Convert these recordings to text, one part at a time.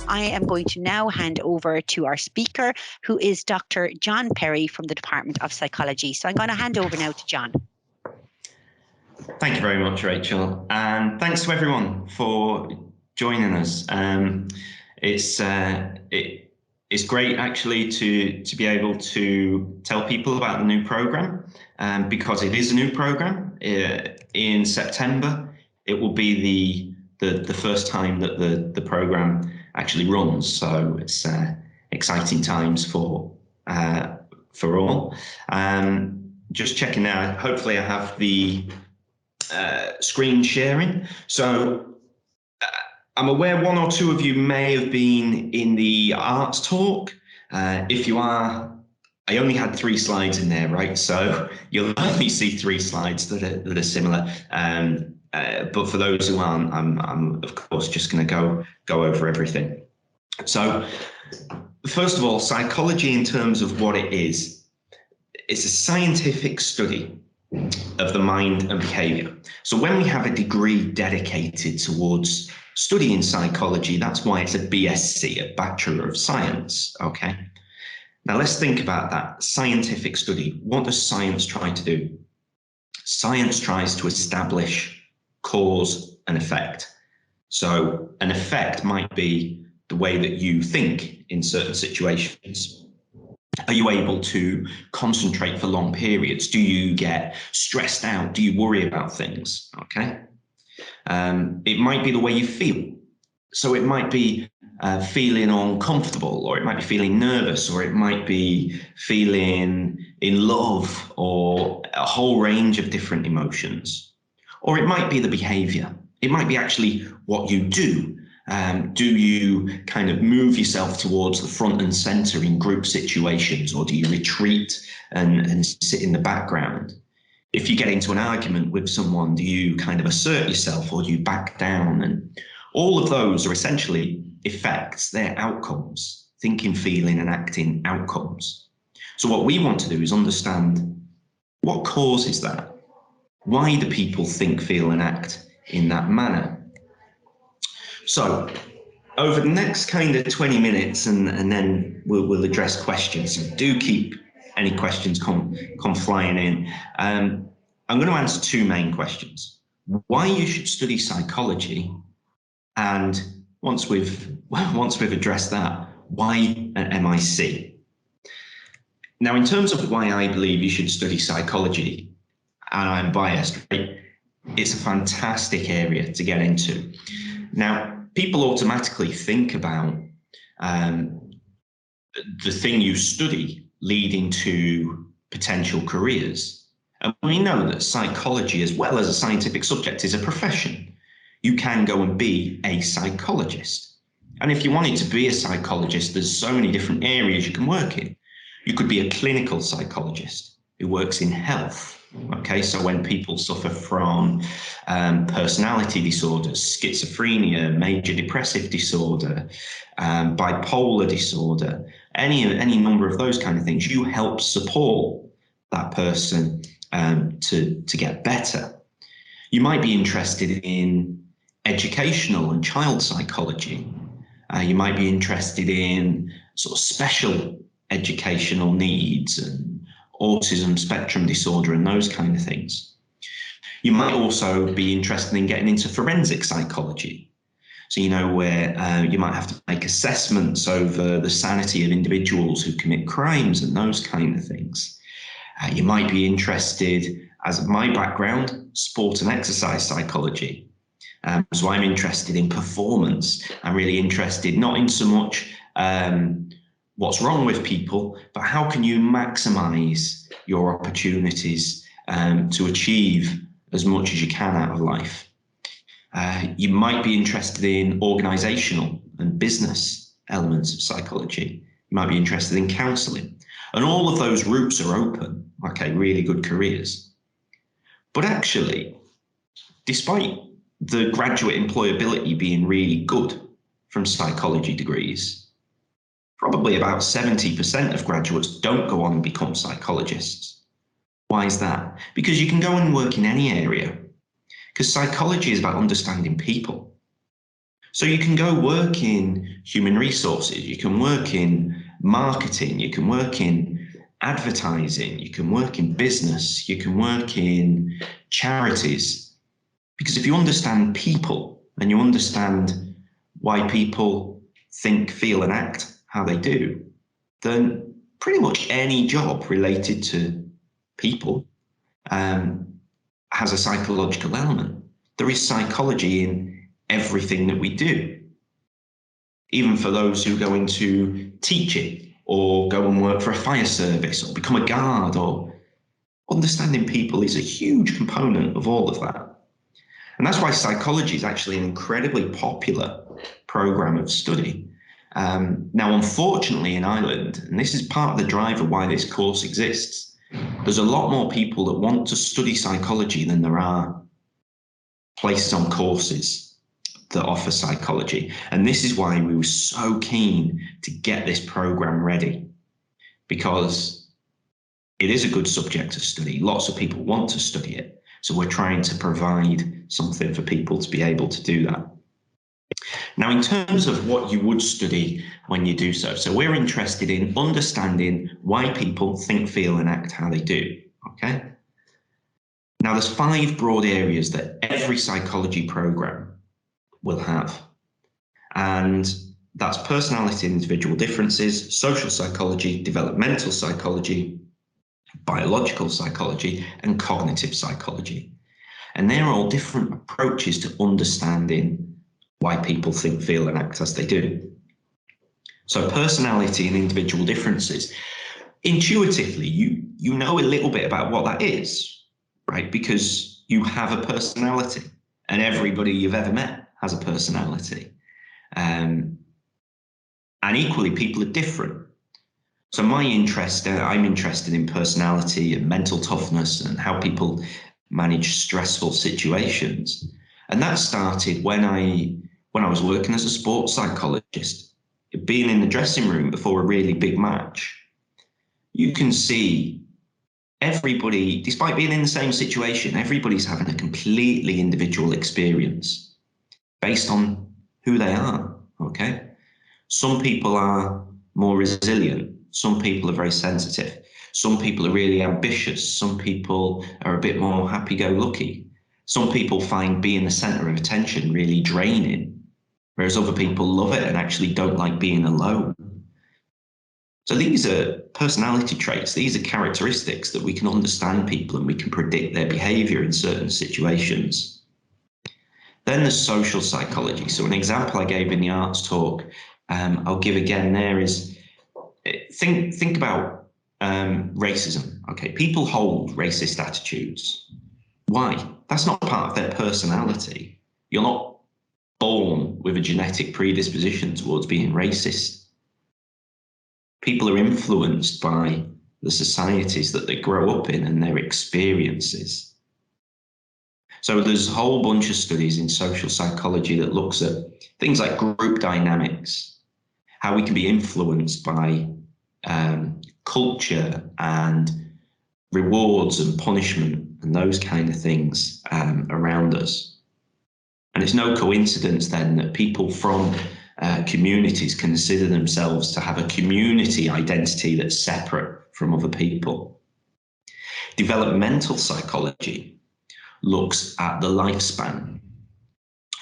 I am going to now hand over to our speaker, who is Dr. John Perry from the Department of Psychology. So I'm going to hand over now to John. Thank you very much, Rachel, and thanks to everyone for joining us. It's great actually to be able to tell people about the new program, because it is a new program. In September, it will be the first time that the program actually runs. So it's exciting times for all. Just checking now. Hopefully, I have the screen sharing. So I'm aware one or two of you may have been in the arts talk. If you are, I only had 3 slides in there, right? So you'll only see 3 slides that are similar. But for those who aren't, I'm of course just going to go over everything. So first of all, psychology in terms of what it is, it's a scientific study of the mind and behavior. So when we have a degree dedicated towards studying psychology, that's why it's a BSc, a Bachelor of Science, okay? Now let's think about that scientific study. What does science try to do? Science tries to establish cause and effect. So an effect might be the way that you think in certain situations. Are you able to concentrate for long periods? Do you get stressed out? Do you worry about things? Okay. It might be the way you feel. So it might be feeling uncomfortable, or it might be feeling nervous, or it might be feeling in love, or a whole range of different emotions. Or it might be the behavior. It might be actually what you do. Do you kind of move yourself towards the front and center in group situations, or do you retreat and sit in the background? If you get into an argument with someone, do you kind of assert yourself, or do you back down? And all of those are essentially effects, they're outcomes, thinking, feeling, and acting outcomes. So what we want to do is understand what causes that. Why do people think, feel, and act in that manner? So over the next kind of 20 minutes, and then we'll address questions. So do keep any questions come flying in. I'm going to answer 2 main questions. Why you should study psychology, and once we've addressed that, why an MIC? Now, in terms of why I believe you should study psychology, and I'm biased, right? It's a fantastic area to get into. Now, people automatically think about the thing you study leading to potential careers. And we know that psychology, as well as a scientific subject, is a profession. You can go and be a psychologist. And if you wanted to be a psychologist, there's so many different areas you can work in. You could be a clinical psychologist who works in health. Okay, so when people suffer from personality disorders, schizophrenia, major depressive disorder, bipolar disorder, any number of those kind of things, you help support that person to get better. You might be interested in educational and child psychology. You might be interested in sort of special educational needs and autism spectrum disorder and those kind of things. You might also be interested in getting into forensic psychology. So, you know, where you might have to make assessments over the sanity of individuals who commit crimes and those kind of things. You might be interested, as my background, sport and exercise psychology. So I'm interested in performance. I'm really interested not in so much what's wrong with people, but how can you maximize your opportunities to achieve as much as you can out of life. You might be interested in organizational and business elements of psychology. You might be interested in counseling. And all of those routes are open, okay, really good careers. But actually, despite the graduate employability being really good from psychology degrees, probably about 70% of graduates don't go on and become psychologists. Why is that? Because you can go and work in any area, because psychology is about understanding people. So you can go work in human resources, you can work in marketing, you can work in advertising, you can work in business, you can work in charities. Because if you understand people and you understand why people think, feel, and act how they do, then pretty much any job related to people has a psychological element. There is psychology in everything that we do. Even for those who go into teaching or go and work for a fire service or become a guard, or understanding people is a huge component of all of that. And that's why psychology is actually an incredibly popular program of study. Now, unfortunately, in Ireland, and this is part of the driver why this course exists, there's a lot more people that want to study psychology than there are places on courses that offer psychology. And this is why we were so keen to get this program ready, because it is a good subject to study. Lots of people want to study it. So we're trying to provide something for people to be able to do that. Now, in terms of what you would study when you do so we're interested in understanding why people think, feel, and act how they do, okay? Now, there's 5 broad areas that every psychology program will have. And that's personality and individual differences, social psychology, developmental psychology, biological psychology, and cognitive psychology. And they're all different approaches to understanding why people think, feel, and act as they do. So personality and individual differences, intuitively, you know a little bit about what that is, right? Because you have a personality, and everybody you've ever met has a personality. And equally, people are different. So I'm interested in personality and mental toughness and how people manage stressful situations. And that started when I was working as a sports psychologist. Being in the dressing room before a really big match, you can see everybody, despite being in the same situation, everybody's having a completely individual experience based on who they are, okay? Some people are more resilient. Some people are very sensitive. Some people are really ambitious. Some people are a bit more happy-go-lucky. Some people find being the center of attention really draining, whereas other people love it and actually don't like being alone. So these are personality traits. These are characteristics that we can understand people and we can predict their behavior in certain situations. Then there's social psychology. So an example I gave in the arts talk, I'll give again there, is think about racism. Okay, people hold racist attitudes. Why? That's not part of their personality. You're not born with a genetic predisposition towards being racist. People are influenced by the societies that they grow up in and their experiences. So there's a whole bunch of studies in social psychology that looks at things like group dynamics, how we can be influenced by culture and rewards and punishment and those kind of things around us. And it's no coincidence then that people from communities consider themselves to have a community identity that's separate from other people. Developmental psychology looks at the lifespan.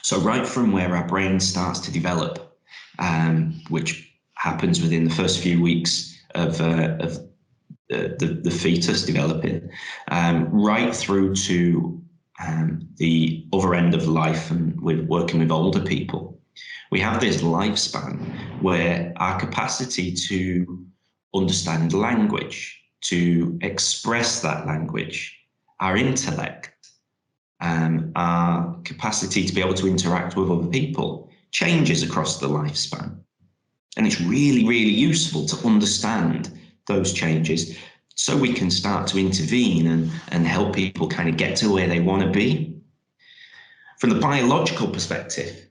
So right from where our brain starts to develop, which happens within the first few weeks of the fetus developing, right through to the other end of life, and with working with older people, we have this lifespan where our capacity to understand language, to express that language, our intellect, our capacity to be able to interact with other people changes across the lifespan. And it's really, really useful to understand those changes so we can start to intervene and help people kind of get to where they want to be. From the biological perspective,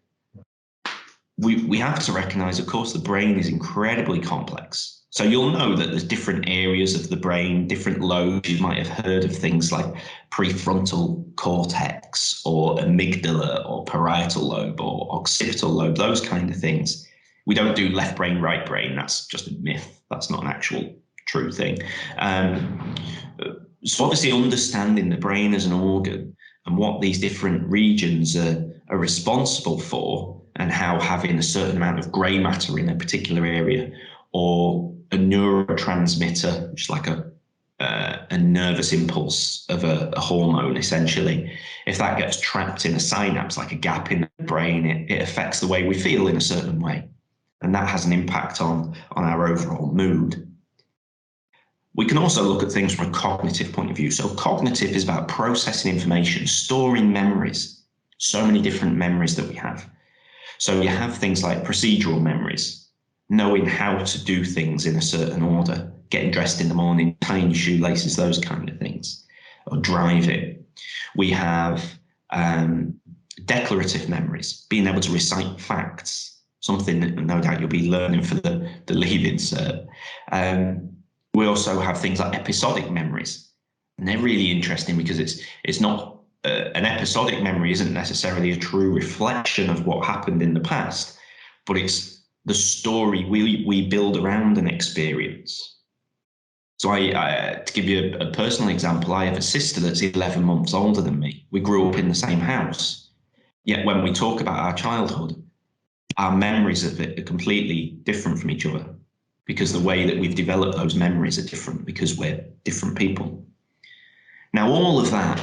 we have to recognize, of course, the brain is incredibly complex. So you'll know that there's different areas of the brain, different lobes. You might have heard of things like prefrontal cortex or amygdala or parietal lobe or occipital lobe, those kind of things. We don't do left brain, right brain. That's just a myth. That's not an actual true thing. So obviously understanding the brain as an organ and what these different regions are responsible for, and how having a certain amount of grey matter in a particular area, or a neurotransmitter, which is like a nervous impulse of a hormone, essentially, if that gets trapped in a synapse, like a gap in the brain, it affects the way we feel in a certain way. And that has an impact on our overall mood. We can also look at things from a cognitive point of view. So cognitive is about processing information, storing memories, so many different memories that we have. So you have things like procedural memories, knowing how to do things in a certain order, getting dressed in the morning, tying your shoelaces, those kind of things, or driving. We have declarative memories, being able to recite facts, something that no doubt you'll be learning for the leaving cert. We also have things like episodic memories, and they're really interesting because it's not an episodic memory isn't necessarily a true reflection of what happened in the past, but it's the story we build around an experience. So to give you a personal example, I have a sister that's 11 months older than me. We grew up in the same house. Yet when we talk about our childhood, our memories of it are completely different from each other, because the way that we've developed those memories are different, because we're different people. Now, all of that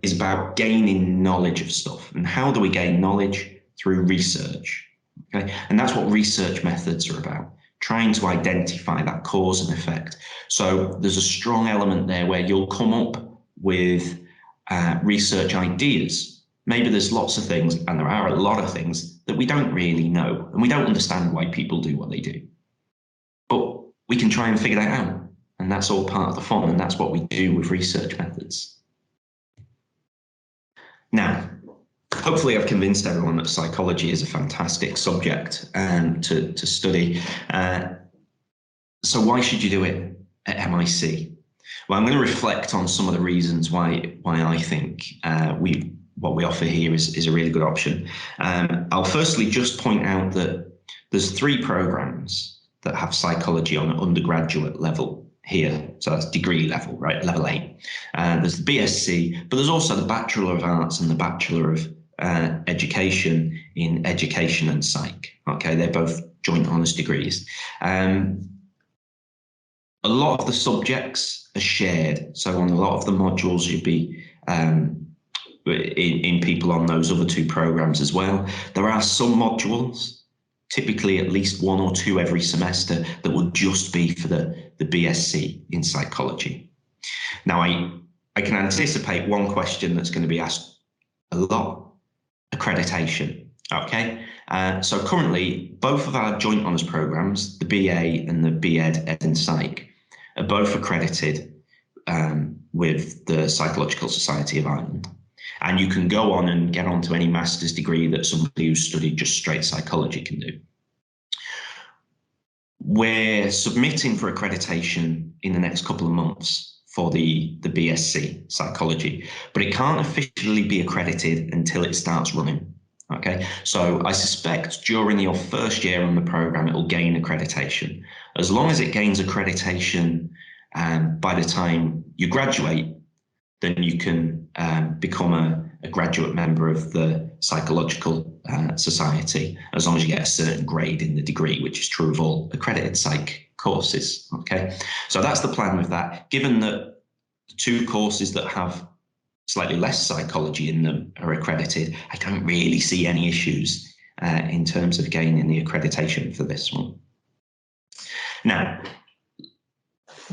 is about gaining knowledge of stuff. And how do we gain knowledge? Through research. Okay? And that's what research methods are about, trying to identify that cause and effect. So there's a strong element there where you'll come up with research ideas. Maybe there's lots of things, and there are a lot of things that we don't really know, and we don't understand why people do what they do. But we can try and figure that out, and that's all part of the fun, and that's what we do with research methods. Now, hopefully I've convinced everyone that psychology is a fantastic subject to study. So why should you do it at MIC? Well, I'm going to reflect on some of the reasons why I think what we offer here is a really good option. I'll firstly just point out that there's 3 programs that have psychology on an undergraduate level here. So that's degree level, right? Level 8. There's the BSc, but there's also the Bachelor of Arts and the Bachelor of Education in Education and Psych. Okay, they're both joint honours degrees. A lot of the subjects are shared. So on a lot of the modules, you'd be in people on those other 2 programs as well. There are some modules, typically at least 1 or 2 every semester, that will just be for the BSc in psychology. Now, I can anticipate one question that's going to be asked a lot: accreditation. Okay, so currently both of our joint honours programs, the BA and the BEd Ed and Psych, are both accredited with the Psychological Society of Ireland. And you can go on and get onto any master's degree that somebody who's studied just straight psychology can do. We're submitting for accreditation in the next couple of months for the BSc psychology, but it can't officially be accredited until it starts running. Okay, so I suspect during your first year on the program, it will gain accreditation. As long as it gains accreditation by the time you graduate, then you can become a graduate member of the Psychological Society, as long as you get a certain grade in the degree, which is true of all accredited psych courses. Okay, so that's the plan with that. Given that the 2 courses that have slightly less psychology in them are accredited, I don't really see any issues in terms of gaining the accreditation for this one. Now,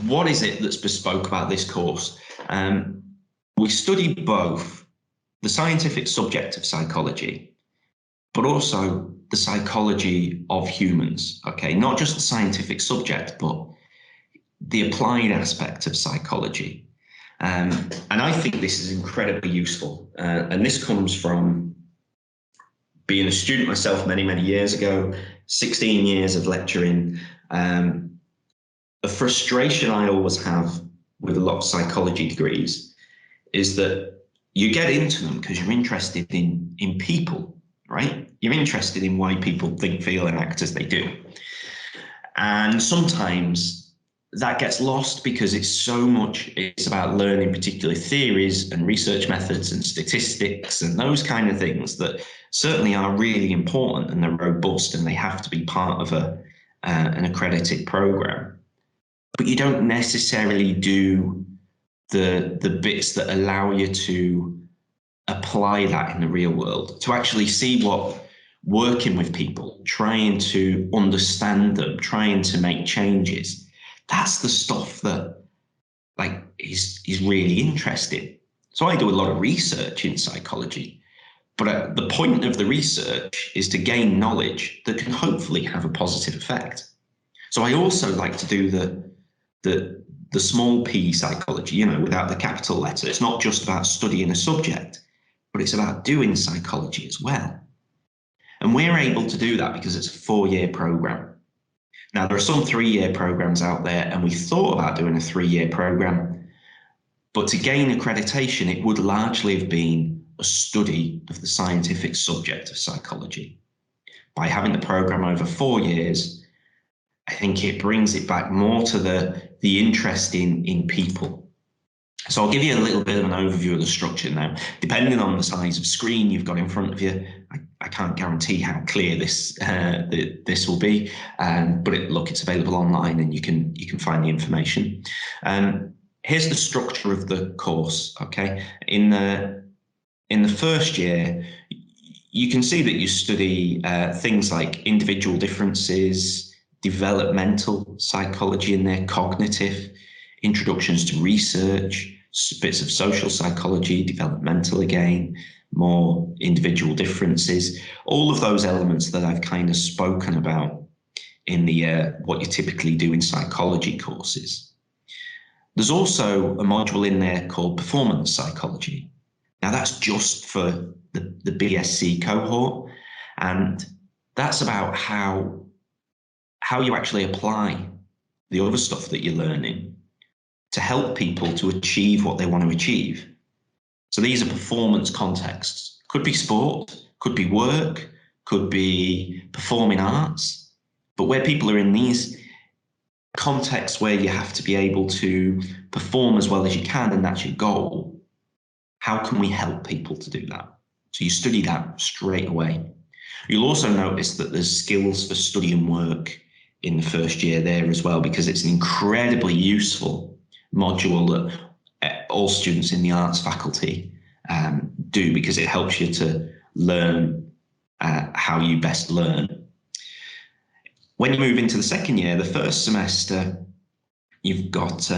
what is it that's bespoke about this course? We study both the scientific subject of psychology, but also the psychology of humans. Okay, not just the scientific subject, but the applied aspect of psychology. And I think this is incredibly useful. And this comes from being a student myself many, many years ago, 16 years of lecturing, A frustration I always have with a lot of psychology degrees is that you get into them because you're interested in people, right? You're interested in why people think, feel, and act as they do. And sometimes that gets lost because it's about learning particular theories and research methods and statistics and those kind of things that certainly are really important, and they're robust and they have to be part of an accredited program. But you don't necessarily do the bits that allow you to apply that in the real world, to actually see what working with people, trying to understand them, trying to make changes. That's the stuff that is really interesting. So I do a lot of research in psychology, but the point of the research is to gain knowledge that can hopefully have a positive effect. So I also like to do the small p psychology, without the capital letter. It's not just about studying a subject, but it's about doing psychology as well. And we're able to do that because it's a 4-year program. Now, there are some 3-year programs out there, and we thought about doing a 3-year program, but to gain accreditation, it would largely have been a study of the scientific subject of psychology. By having the program over 4 years, I think it brings it back more to the interest in people. So I'll give you a little bit of an overview of the structure now. Depending on the size of screen you've got in front of you, I can't guarantee how clear this will be, but it's available online and you can find the information. Here's the structure of the course. Okay, in the first year, you can see that you study things like individual differences, developmental psychology in there, cognitive, introductions to research, bits of social psychology, developmental again, more individual differences, all of those elements that I've kind of spoken about in the what you typically do in psychology courses. There's also a module in there called performance psychology. Now that's just for the BSc cohort, and that's about how you actually apply the other stuff that you're learning to help people to achieve what they want to achieve. So these are performance contexts. Could be sport, could be work, could be performing arts, but where people are in these contexts where you have to be able to perform as well as you can, and that's your goal, how can we help people to do that? So you study that straight away. You'll also notice that there's skills for study and work in the first year there as well, because it's an incredibly useful module that all students in the arts faculty do, because it helps you to learn how you best learn. When you move into the second year, the first semester, you've got,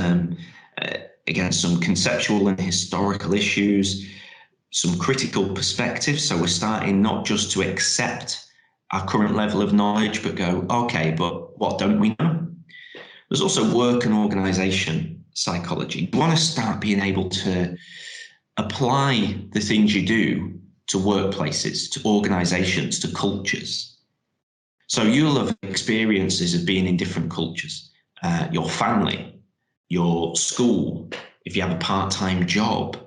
again, some conceptual and historical issues, some critical perspectives. So we're starting not just to accept our current level of knowledge, but go, okay, but what don't we know? There's also work and organisation psychology. You want to start being able to apply the things you do to workplaces, to organisations, to cultures. So you'll have experiences of being in different cultures, your family, your school, if you have a part-time job,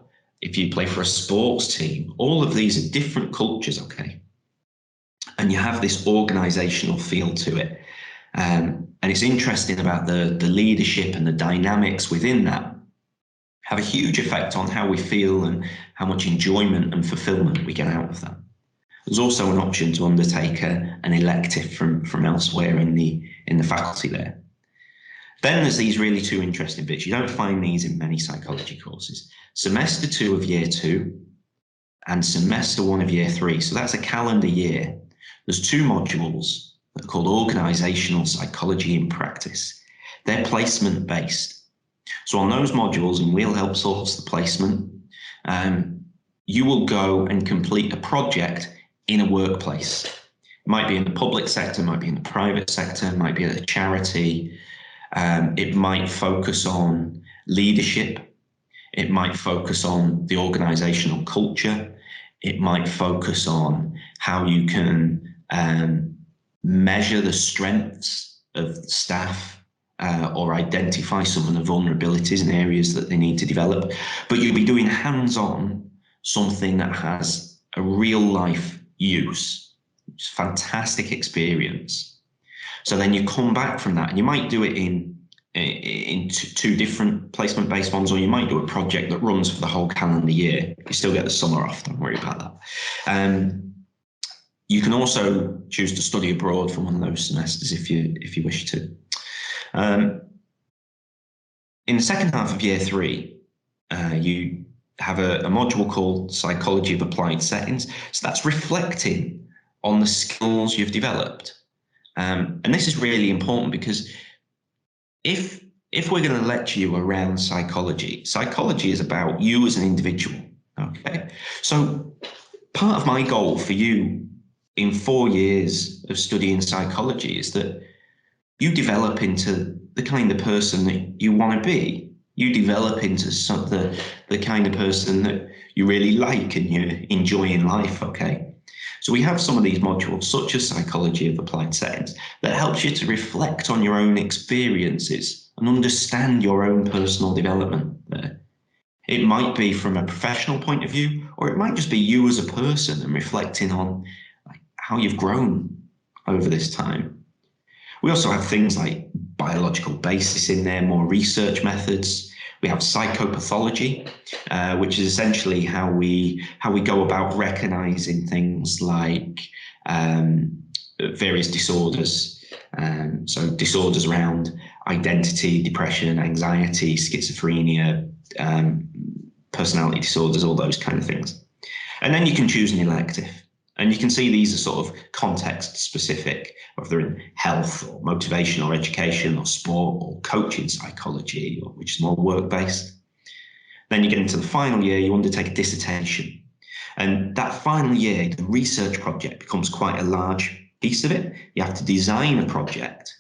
if you play for a sports team, all of these are different cultures, okay? And you have this organisational feel to it. And it's interesting about the leadership and the dynamics within that have a huge effect on how we feel and how much enjoyment and fulfillment we get out of that. There's also an option to undertake an elective from elsewhere in the faculty there. Then there's these really two interesting bits. You don't find these in many psychology courses. Semester 2 of year 2 and semester 1 of year 3. So that's a calendar year. There's 2 modules that are called organizational psychology in practice. They're placement based. So on those modules, and we'll help source the placement, you will go and complete a project in a workplace. It might be in the public sector, might be in the private sector, might be at a charity. It might focus on leadership. It might focus on the organizational culture. It might focus on how you can measure the strengths of staff or identify some of the vulnerabilities and areas that they need to develop. But you'll be doing hands-on something that has a real life use. It's a fantastic experience. So then you come back from that, and you might do it in two different placement-based ones, or you might do a project that runs for the whole calendar year. You still get the summer off, don't worry about that. You can also choose to study abroad for one of those semesters if you wish to. In the second half of year 3, you have a module called Psychology of Applied Settings. So that's reflecting on the skills you've developed. And this is really important, because if we're going to lecture you around psychology is about you as an individual. Okay, so part of my goal for you in 4 years of studying psychology is that you develop into the kind of person that you want to be. You develop into the kind of person that you really like and you enjoy in life, okay? So we have some of these modules, such as Psychology of Applied Settings, that helps you to reflect on your own experiences and understand your own personal development there. It might be from a professional point of view, or it might just be you as a person and reflecting on how you've grown over this time. We also have things like biological basis in there, more research methods. We have psychopathology, which is essentially how we go about recognizing things like various disorders. So disorders around identity, depression, anxiety, schizophrenia, personality disorders, all those kind of things. And then you can choose an elective. And you can see these are sort of context specific, whether they're in health or motivation or education or sport or coaching psychology, which is more work-based. Then you get into the final year, you undertake a dissertation. And that final year, the research project becomes quite a large piece of it. You have to design a project.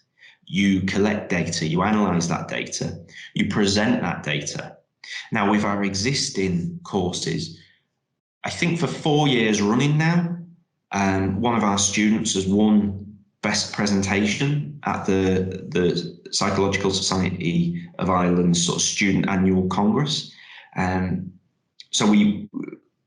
You collect data, you analyze that data, you present that data. Now, with our existing courses, I think for 4 years running now, one of our students has won best presentation at the Psychological Society of Ireland's sort of student annual congress. So we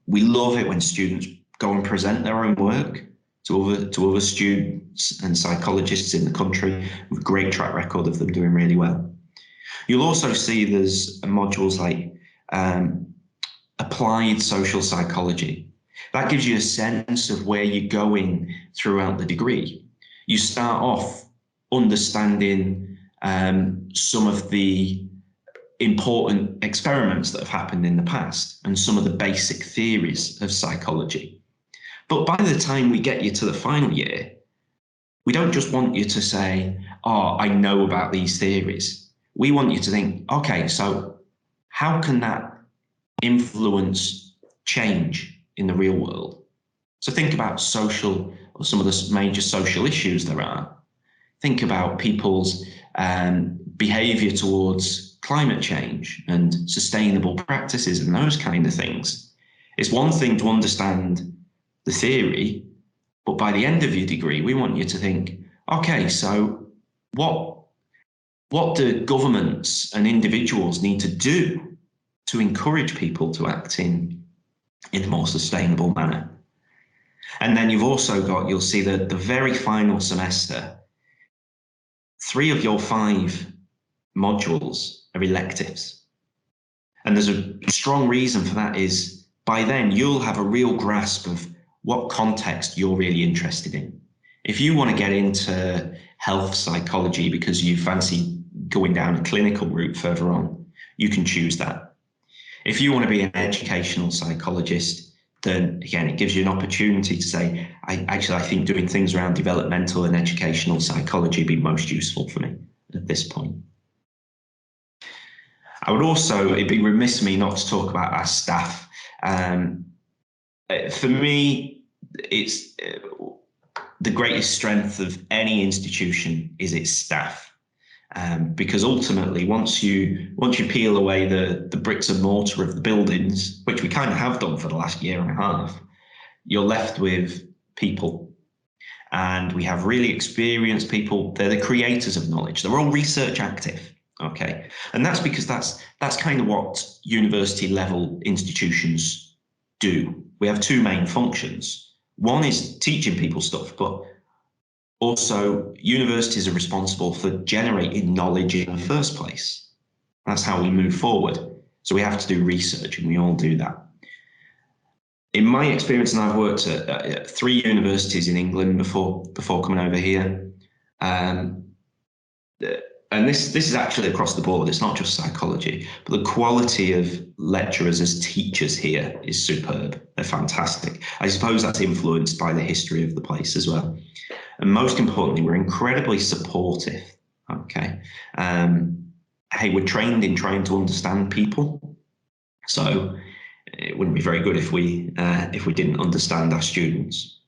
love it when students go and present their own work to other students and psychologists in the country, with a great track record of them doing really well. You'll also see there's modules like applied social psychology. That gives you a sense of where you're going throughout the degree. You start off understanding some of the important experiments that have happened in the past and some of the basic theories of psychology. But by the time we get you to the final year, we don't just want you to say, oh, I know about these theories. We want you to think, okay, so how can that influence change in the real world? So think about social, or some of the major social issues there are. Think about people's behavior towards climate change and sustainable practices and those kind of things. It's one thing to understand the theory, but by the end of your degree, we want you to think, okay, so what do governments and individuals need to do to encourage people to act in a more sustainable manner? And then you've also got, you'll see that the very final semester, 3 of your 5 modules are electives. And there's a strong reason for that is by then you'll have a real grasp of what context you're really interested in. If you want to get into health psychology because you fancy going down a clinical route further on, you can choose that. If you want to be an educational psychologist, then again, it gives you an opportunity to say, I think doing things around developmental and educational psychology would be most useful for me at this point. I would also, it'd be remiss of me not to talk about our staff. For me, it's the greatest strength of any institution is its staff. Because ultimately, once you peel away the bricks and mortar of the buildings, which we kind of have done for the last year and a half, you're left with people. and we have really experienced people. They're the creators of knowledge. They're all research active. Okay, and that's because that's kind of what university level institutions do. We have two main functions. One is teaching people stuff, but also universities are responsible for generating knowledge in the first place. That's how we move forward. So we have to do research, and we all do that. In my experience, and I've worked at 3 universities in England before coming over here, and this is actually across the board. It's not just psychology, but the quality of lecturers as teachers here is superb. They're fantastic. I suppose that's influenced by the history of the place as well. And most importantly, we're incredibly supportive. Okay. Hey, we're trained in trying to understand people. So it wouldn't be very good if we didn't understand our students.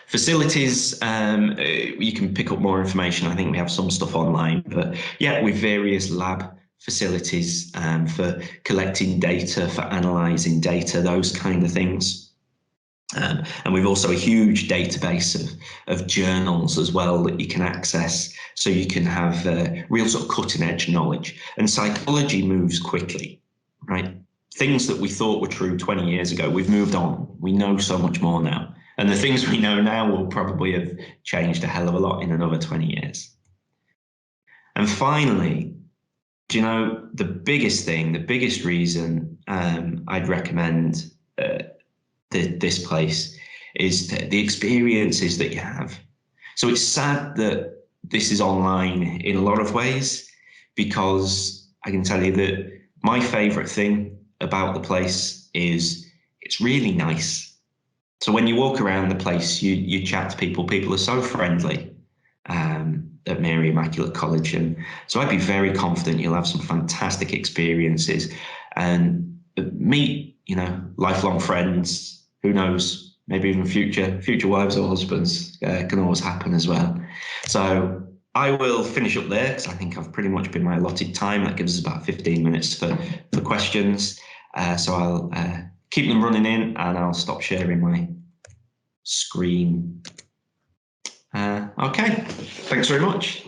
Facilities, you can pick up more information. I think we have some stuff online, but yeah, with various lab facilities for collecting data, for analysing data, those kind of things. And we've also a huge database of journals as well that you can access, so you can have real sort of cutting edge knowledge. And psychology moves quickly, right? Things that we thought were true 20 years ago, we've moved on. We know so much more now. And the things we know now will probably have changed a hell of a lot in another 20 years. And finally, do you know, the biggest thing, the biggest reason I'd recommend this place is the experiences that you have. So it's sad that this is online in a lot of ways, because I can tell you that my favourite thing about the place is it's really nice. So when you walk around the place, you chat to people. People are so friendly at Mary Immaculate College, and so I'd be very confident you'll have some fantastic experiences and meet, you know, lifelong friends. Who knows? Maybe even future wives or husbands can always happen as well. So I will finish up there because I think I've pretty much been my allotted time. That gives us about 15 minutes for questions. So I'll keep them running in, and I'll stop sharing my screen. Okay, thanks very much.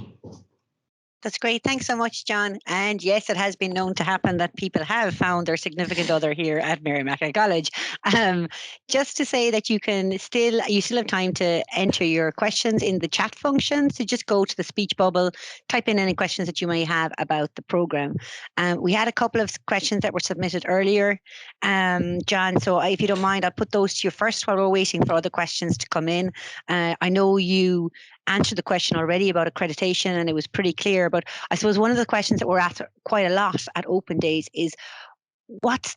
That's great. Thanks so much, John. And yes, it has been known to happen that people have found their significant other here at Mary Immaculate College. Just to say that you still have time to enter your questions in the chat function. So just go to the speech bubble, type in any questions that you may have about the program. We had a couple of questions that were submitted earlier, John. So if you don't mind, I'll put those to you first while we're waiting for other questions to come in. I know you answered the question already about accreditation, and it was pretty clear, but I suppose one of the questions that we're asked quite a lot at Open Days is, what's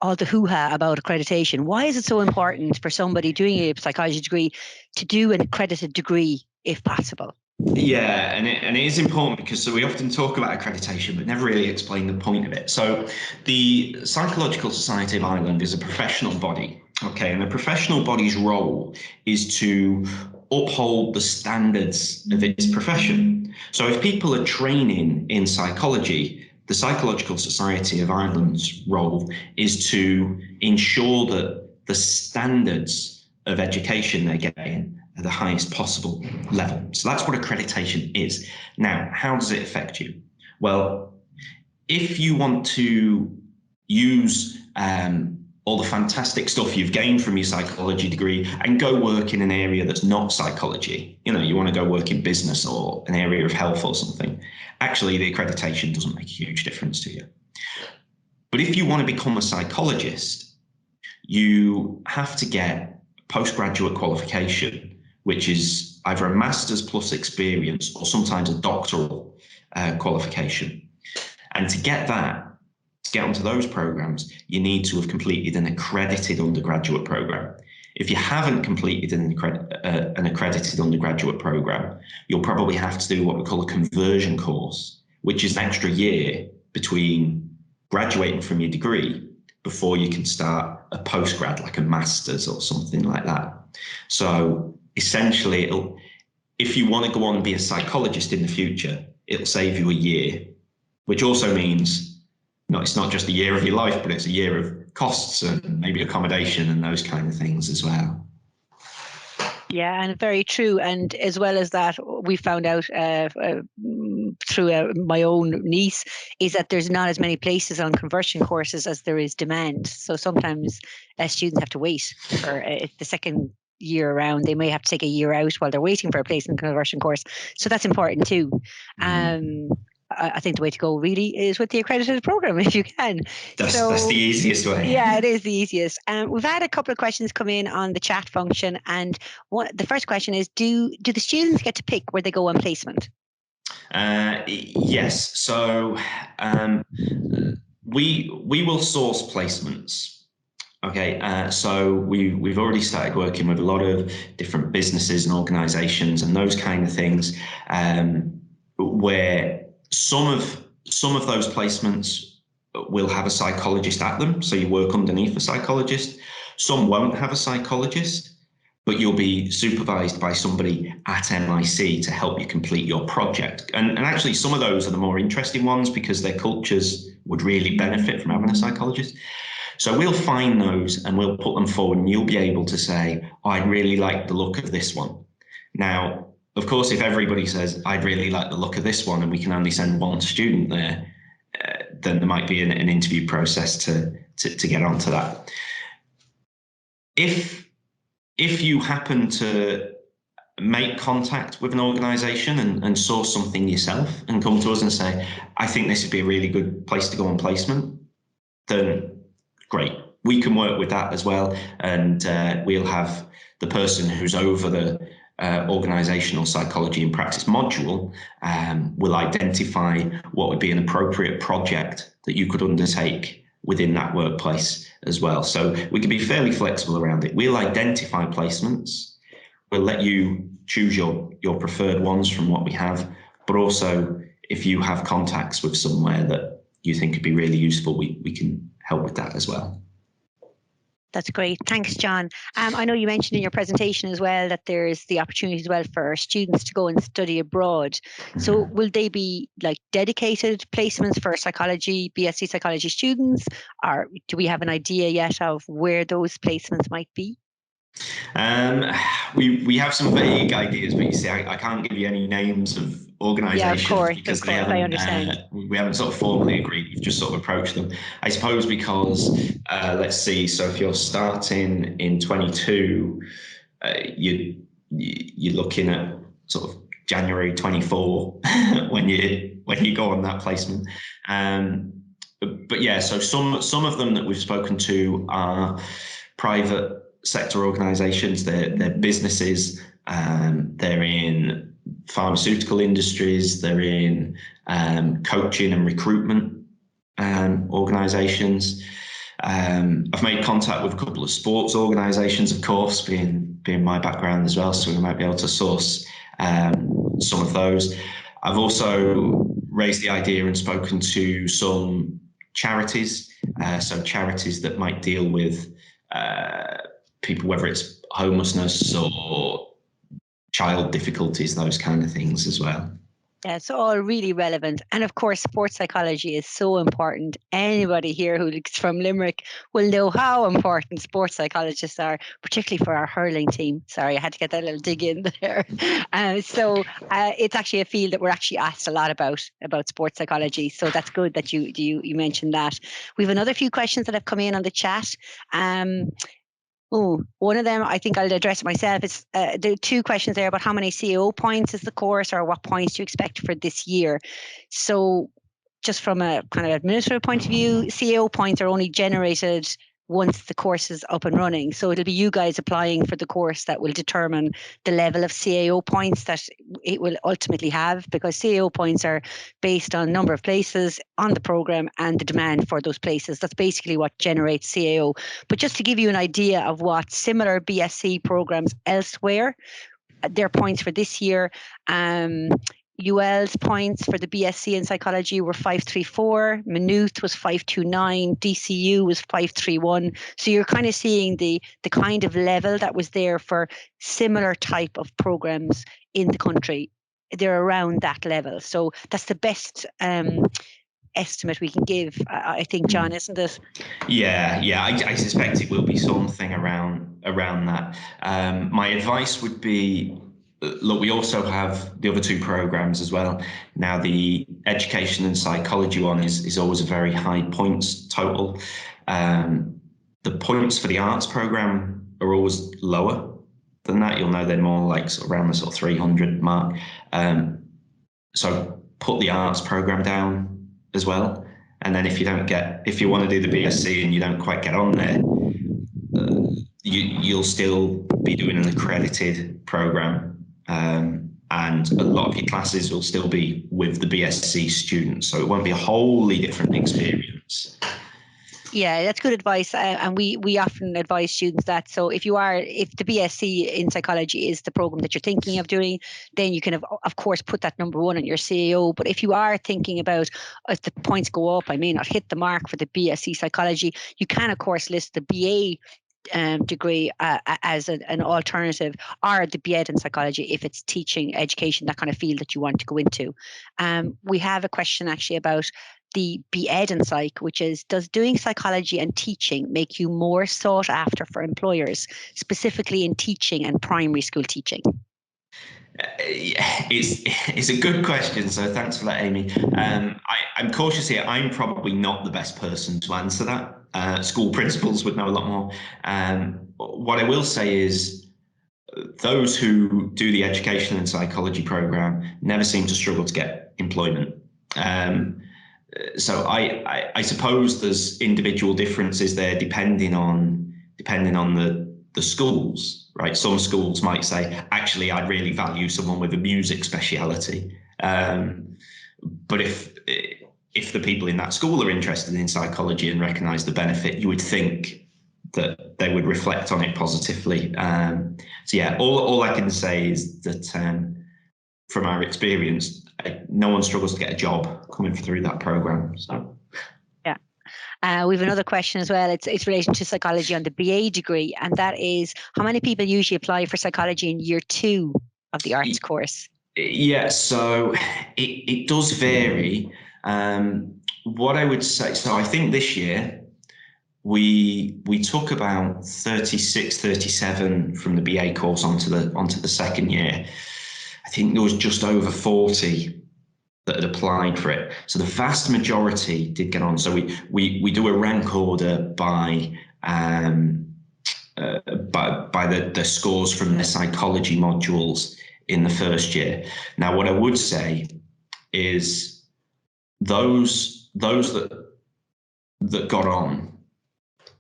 all the hoo-ha about accreditation? Why is it so important for somebody doing a psychology degree to do an accredited degree if possible? Yeah, and it is important because we often talk about accreditation but never really explain the point of it. So the Psychological Society of Ireland is a professional body, okay, and the professional body's role is to uphold the standards of its profession. So if people are training in psychology, the Psychological Society of Ireland's role is to ensure that the standards of education they're getting at the highest possible level. So that's what accreditation is. Now, how does it affect you? Well, if you want to use all the fantastic stuff you've gained from your psychology degree and go work in an area that's not psychology, you know, you want to go work in business or an area of health or something, actually the accreditation doesn't make a huge difference to you. But if you want to become a psychologist, you have to get postgraduate qualification, which is either a master's plus experience or sometimes a doctoral qualification. And to get that, to get onto those programs, you need to have completed an accredited undergraduate program. If you haven't completed an accredited undergraduate program, you'll probably have to do what we call a conversion course, which is an extra year between graduating from your degree before you can start a postgrad, like a master's or something like that. So essentially, if you want to go on and be a psychologist in the future, it'll save you a year, which also means it's not just a year of your life, but it's a year of costs and maybe accommodation and those kind of things as well. Yeah, and very true. And as well as that, we found out through my own niece is that there's not as many places on conversion courses as there is demand. So sometimes students have to wait for the second year around. They may have to take a year out while they're waiting for a place in the conversion course. So that's important too. I think the way to go really is with the accredited program if you can. That's the easiest way. Yeah, it is the easiest. We've had a couple of questions come in on the chat function, and the first question is: Do the students get to pick where they go on placement? Yes. So we will source placements. Okay, so we've already started working with a lot of different businesses and organisations and those kind of things, where some of those placements will have a psychologist at them, so you work underneath a psychologist. Some won't have a psychologist, but you'll be supervised by somebody at MIC to help you complete your project. And actually, some of those are the more interesting ones because their cultures would really benefit from having a psychologist. So we'll find those and we'll put them forward, and you'll be able to say, oh, I really like the look of this one. Now, of course, if everybody says, I'd really like the look of this one, and we can only send one student there, then there might be an interview process to get onto that. If you happen to make contact with an organisation and source something yourself and come to us and say, I think this would be a really good place to go on placement, then great. We can work with that as well. And we'll have the person who's over the organisational psychology and practice module will identify what would be an appropriate project that you could undertake within that workplace as well. So we can be fairly flexible around it. We'll identify placements. We'll let you choose your preferred ones from what we have, but also if you have contacts with somewhere that you think could be really useful, we can help with that as well. That's great. Thanks, John. I know you mentioned in your presentation as well that there's the opportunity as well for students to go and study abroad. So will they be like dedicated placements for psychology, BSc psychology students, or do we have an idea yet of where those placements might be? We have some vague ideas, but you see, I can't give you any names of organisations because they haven't. I understand. We haven't sort of formally agreed. We've just sort of approached them. I suppose because let's see. So if you're starting in 22, you're looking at sort of January 24 when you go on that placement. But yeah, so some of them that we've spoken to are private sector organisations. They're businesses. They're in pharmaceutical industries. They're in coaching and recruitment organisations. I've made contact with a couple of sports organisations, of course, being my background as well. So we might be able to source some of those. I've also raised the idea and spoken to some charities. So charities that might deal with people, whether it's homelessness or child difficulties, those kind of things as well. Yeah, it's all really relevant. And of course, sports psychology is so important. Anybody here who's from Limerick will know how important sports psychologists are, particularly for our hurling team. Sorry, I had to get that little dig in there. So it's actually a field that we're actually asked a lot about sports psychology. So that's good that you mentioned that. We have another few questions that have come in on the chat. One of them, I think I'll address it myself. It's there are two questions there about how many CAO points is the course or what points do you expect for this year. So just from a kind of administrative point of view, CAO points are only generated once the course is up and running. So it'll be you guys applying for the course that will determine the level of CAO points that it will ultimately have, because CAO points are based on number of places on the program and the demand for those places. That's basically what generates CAO. But just to give you an idea of what similar BSc programs elsewhere, their points for this year, UL's points for the BSc in psychology were 534, Maynooth was 529, DCU was 531. So you're kind of seeing the kind of level that was there for similar type of programs in the country. They're around that level. So that's the best estimate we can give, I think, John, isn't it? Yeah, I suspect it will be something around that. My advice would be, look, we also have the other two programs as well. Now, the education and psychology one is always a very high points total. The points for the arts program are always lower than that. You'll know they're more like around the sort of 300 mark. So put the arts program down as well. And then if you want to do the BSc and you don't quite get on there, you'll still be doing an accredited program. And a lot of your classes will still be with the BSc students. So it won't be a wholly different experience. Yeah, that's good advice. And we often advise students that. So if the BSc in psychology is the program that you're thinking of doing, then you can of course put that number one on your CAO. But if you are thinking about, if the points go up, I may not hit the mark for the BSc psychology, you can of course list the BA degree as an alternative, or the BEd in psychology if it's teaching, education, that kind of field that you want to go into. We have a question actually about the BEd in psych, which is, does doing psychology and teaching make you more sought after for employers, specifically in teaching and primary school teaching? It's a good question, so thanks for that, Amy. I'm cautious here. I'm probably not the best person to answer that. School principals would know a lot more. What I will say is, those who do the education and psychology program never seem to struggle to get employment. So I suppose there's individual differences there depending on the schools, right? Some schools might say, actually, I'd really value someone with a music speciality. But if the people in that school are interested in psychology and recognise the benefit, you would think that they would reflect on it positively. So yeah, all I can say is that from our experience, no one struggles to get a job coming through that program. So. Yeah. We have another question as well. It's relation to psychology on the BA degree, and that is, how many people usually apply for psychology in year 2 of the arts course? Yeah, so it does vary. What I would say, so I think this year we took about 36, 37 from the BA course onto the second year. I think there was just over 40 that had applied for it. So the vast majority did get on. So we do a rank order by the scores from the psychology modules in the first year. Now, what I would say is those that got on,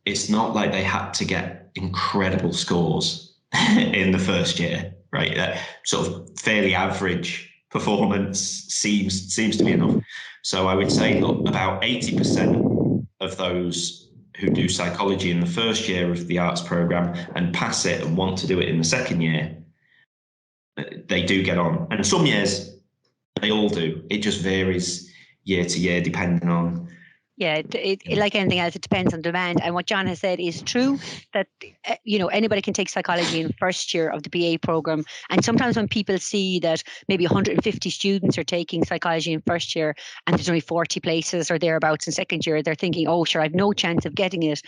it's not like they had to get incredible scores in the first year, right? That sort of fairly average performance seems to be enough. So I would say, look, about 80% of those who do psychology in the first year of the arts program and pass it and want to do it in the second year, they do get on. And some years they all do. It just varies year to year depending on. Yeah, like anything else, it depends on demand. And what John has said is true, that anybody can take psychology in first year of the BA program. And sometimes when people see that maybe 150 students are taking psychology in first year and there's only 40 places or thereabouts in second year, they're thinking, oh, sure, I've no chance of getting it.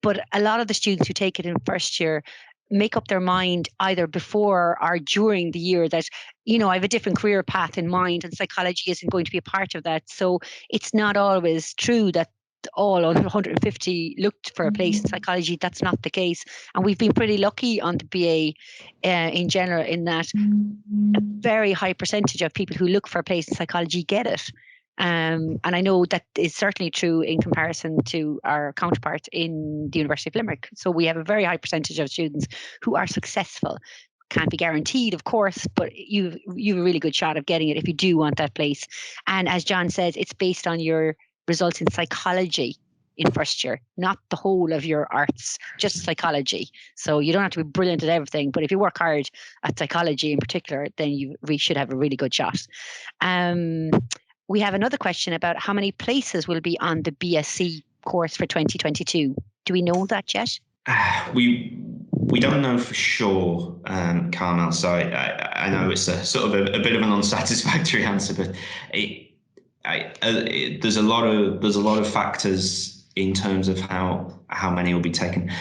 But a lot of the students who take it in first year make up their mind either before or during the year that, I have a different career path in mind and psychology isn't going to be a part of that. So it's not always true that all 150 looked for a place in psychology. That's not the case. And we've been pretty lucky on the BA in general, in that a very high percentage of people who look for a place in psychology get it. And I know that is certainly true in comparison to our counterparts in the University of Limerick. So we have a very high percentage of students who are successful. Can't be guaranteed, of course, but you've a really good shot of getting it if you do want that place. And as John says, it's based on your results in psychology in first year, not the whole of your arts, just psychology. So you don't have to be brilliant at everything, but if you work hard at psychology in particular, then we should have a really good shot. We have another question about how many places will be on the BSc course for 2022. Do we know that yet? We don't know for sure, Carmel. So I know it's a sort of a bit of an unsatisfactory answer, but there's a lot of factors in terms of how many will be taken.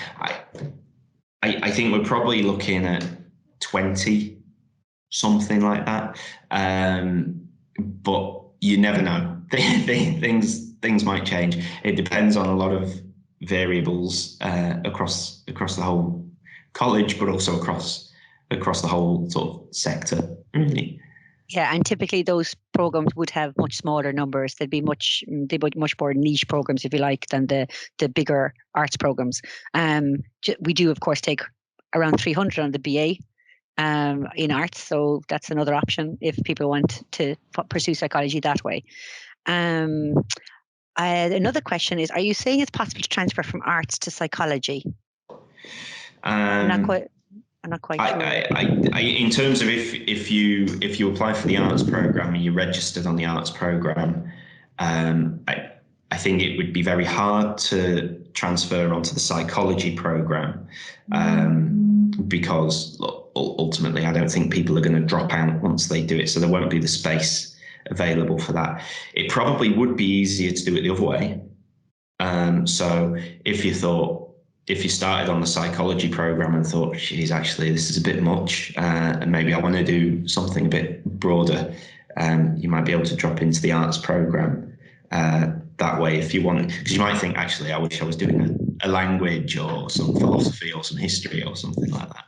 I think we're probably looking at 20, something like that. But you never know. Things might change. It depends on a lot of variables across the whole college, but also across the whole sort of sector, really. Yeah, and typically those programs would have much smaller numbers. They'd be much more niche programs, if you like, than the bigger arts programs. We do, of course, take around 300 on the BA in arts, so that's another option if people want to pursue psychology that way. Another question is: are you saying it's possible to transfer from arts to psychology? I'm not quite sure. In terms of if you apply for the arts program and you're registered on the arts program, I think it would be very hard to transfer onto the psychology program, because ultimately I don't think people are going to drop out once they do it, so there won't be the space available for that. It probably would be easier to do it the other way. So if you started on the psychology program and thought, geez, actually, this is a bit much, and maybe I want to do something a bit broader, you might be able to drop into the arts program that way if you want, because you might think, actually, I wish I was doing a language or some philosophy or some history or something like that.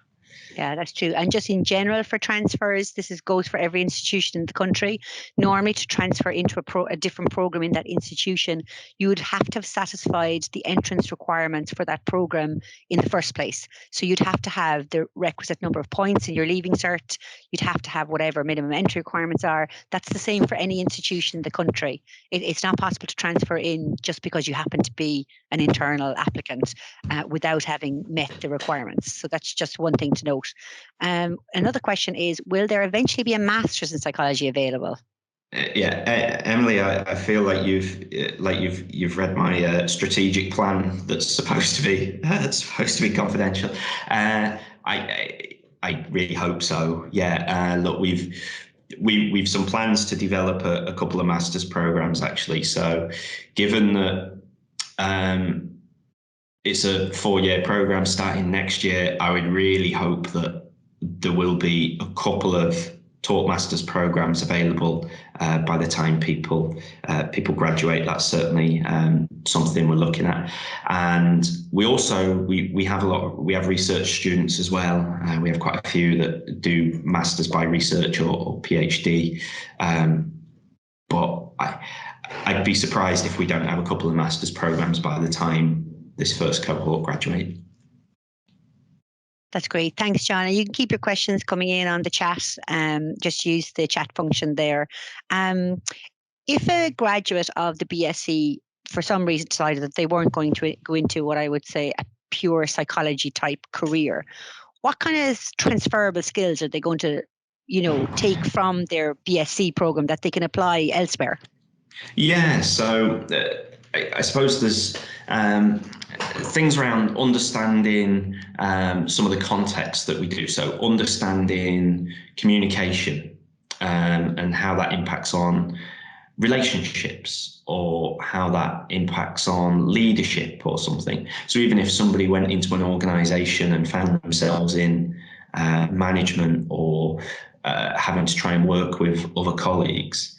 Yeah, that's true. And just in general for transfers, goes for every institution in the country. Normally, to transfer into a different program in that institution, you would have to have satisfied the entrance requirements for that program in the first place. So you'd have to have the requisite number of points in your leaving cert. You'd have to have whatever minimum entry requirements are. That's the same for any institution in the country. It's not possible to transfer in just because you happen to be an internal applicant without having met the requirements. So that's just one thing to note. Another question is: will there eventually be a master's in psychology available? Emily, I feel like you've read my strategic plan that's supposed to be confidential. I really hope so. Yeah, look, we've some plans to develop a couple of master's programs actually. So, given that it's a 4-year program starting next year, I would really hope that there will be a couple of taught masters programs available by the time people graduate. That's certainly something we're looking at. And we also we have research students as well. We have quite a few that do masters by research or PhD. But I'd be surprised if we don't have a couple of masters programs by the time this first cohort graduate. That's great. Thanks, John. And you can keep your questions coming in on the chat. Just use the chat function there. If a graduate of the BSc, for some reason, decided that they weren't going to go into what I would say a pure psychology type career, what kind of transferable skills are they going to, take from their BSc program that they can apply elsewhere? Yeah, so I suppose there's things around understanding some of the context that we do. So understanding communication and how that impacts on relationships, or how that impacts on leadership or something. So even if somebody went into an organization and found themselves in management or having to try and work with other colleagues,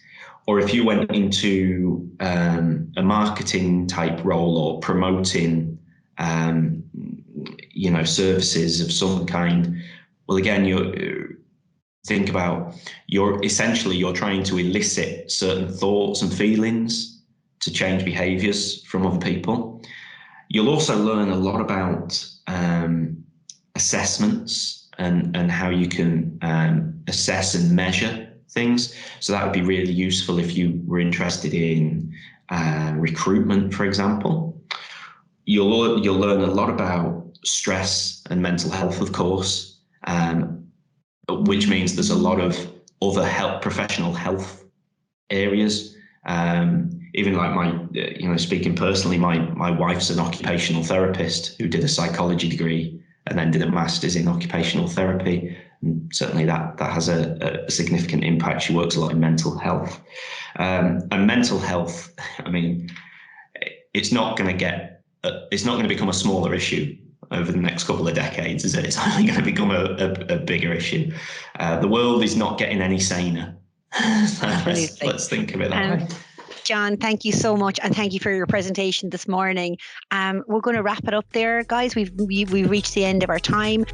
or if you went into a marketing type role or promoting, services of some kind, well, again, think about you're trying to elicit certain thoughts and feelings to change behaviors from other people. You'll also learn a lot about assessments and how you can assess and measure things. So that would be really useful if you were interested in recruitment, for example. You'll learn a lot about stress and mental health, of course, which means there's a lot of other professional health areas. Even like speaking personally, my wife's an occupational therapist who did a psychology degree and then did a master's in occupational therapy. And certainly that has a significant impact. She works a lot in mental health, and mental health. I mean, it's not going to become a smaller issue over the next couple of decades, is it? It's only going to become a bigger issue. The world is not getting any saner. So let's think of it that way. John, thank you so much, and thank you for your presentation this morning. We're going to wrap it up there, guys. We've reached the end of our time.